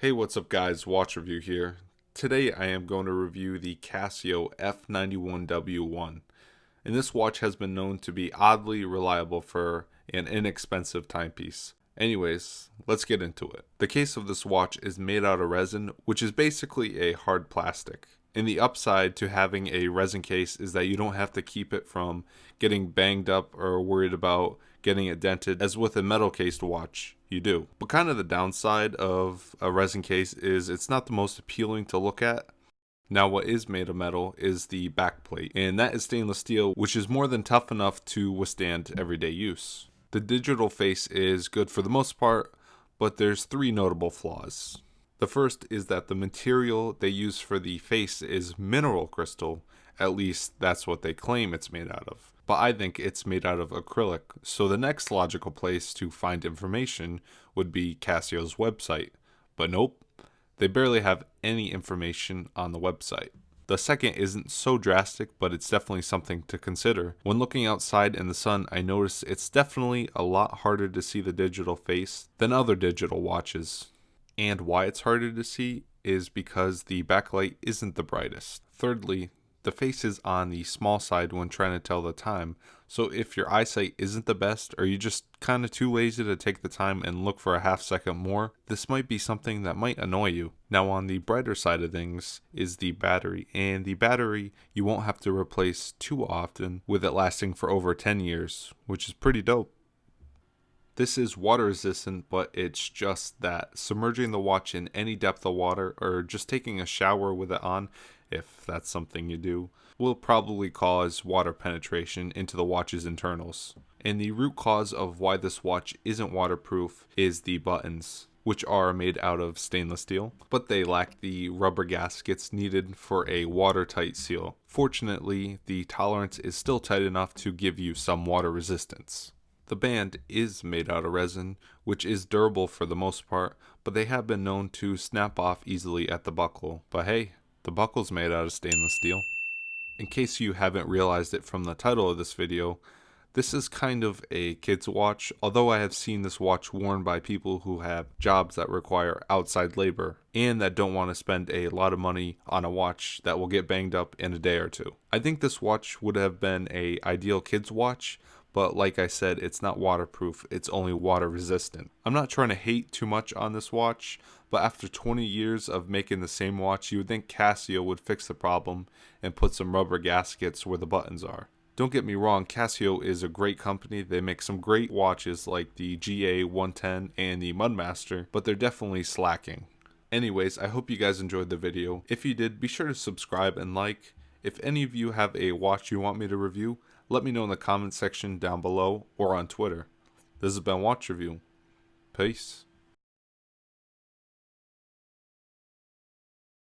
Hey, what's up guys, Watch Review here. Today I am going to review the Casio F-91W1, and this watch has been known to be oddly reliable for an inexpensive timepiece. Anyways, let's get into it. The case of this watch is made out of resin, which is basically a hard plastic. And the upside to having a resin case is that you don't have to keep it from getting banged up or worried about getting it dented, as with a metal cased watch you do. But kind of the downside of a resin case is it's not the most appealing to look at. Now what is made of metal is the backplate, and that is stainless steel, which is more than tough enough to withstand everyday use. The digital face is good for the most part, but there's three notable flaws. The first is that the material they use for the face is mineral crystal, at least that's what they claim it's made out of. But I think it's made out of acrylic, so the next logical place to find information would be Casio's website. But nope, they barely have any information on the website. The second isn't so drastic, but it's definitely something to consider. When looking outside in the sun, I noticed it's definitely a lot harder to see the digital face than other digital watches. And why it's harder to see is because the backlight isn't the brightest. Thirdly, the face is on the small side when trying to tell the time, so if your eyesight isn't the best or you're just kind of too lazy to take the time and look for a half second more, this might be something that might annoy you. Now on the brighter side of things is the battery, and the battery you won't have to replace too often, with it lasting for over 10 years, which is pretty dope. This is water resistant, but it's just that submerging the watch in any depth of water or just taking a shower with it on, if that's something you do, will probably cause water penetration into the watch's internals. And the root cause of why this watch isn't waterproof is the buttons, which are made out of stainless steel, but they lack the rubber gaskets needed for a watertight seal. Fortunately, the tolerance is still tight enough to give you some water resistance. The band is made out of resin, which is durable for the most part, but they have been known to snap off easily at the buckle. But hey, the buckle's made out of stainless steel. In case you haven't realized it from the title of this video, this is kind of a kid's watch, although I have seen this watch worn by people who have jobs that require outside labor and that don't want to spend a lot of money on a watch that will get banged up in a day or two. I think this watch would have been an ideal kid's watch, but like I said, it's not waterproof, it's only water resistant. I'm not trying to hate too much on this watch, but after 20 years of making the same watch, you would think Casio would fix the problem and put some rubber gaskets where the buttons are. Don't get me wrong, Casio is a great company. They make some great watches like the GA110 and the Mudmaster, but they're definitely slacking. Anyways, I hope you guys enjoyed the video. If you did, be sure to subscribe and like. If any of you have a watch you want me to review, let me know in the comment section down below or on Twitter. This has been Watch Review. Peace.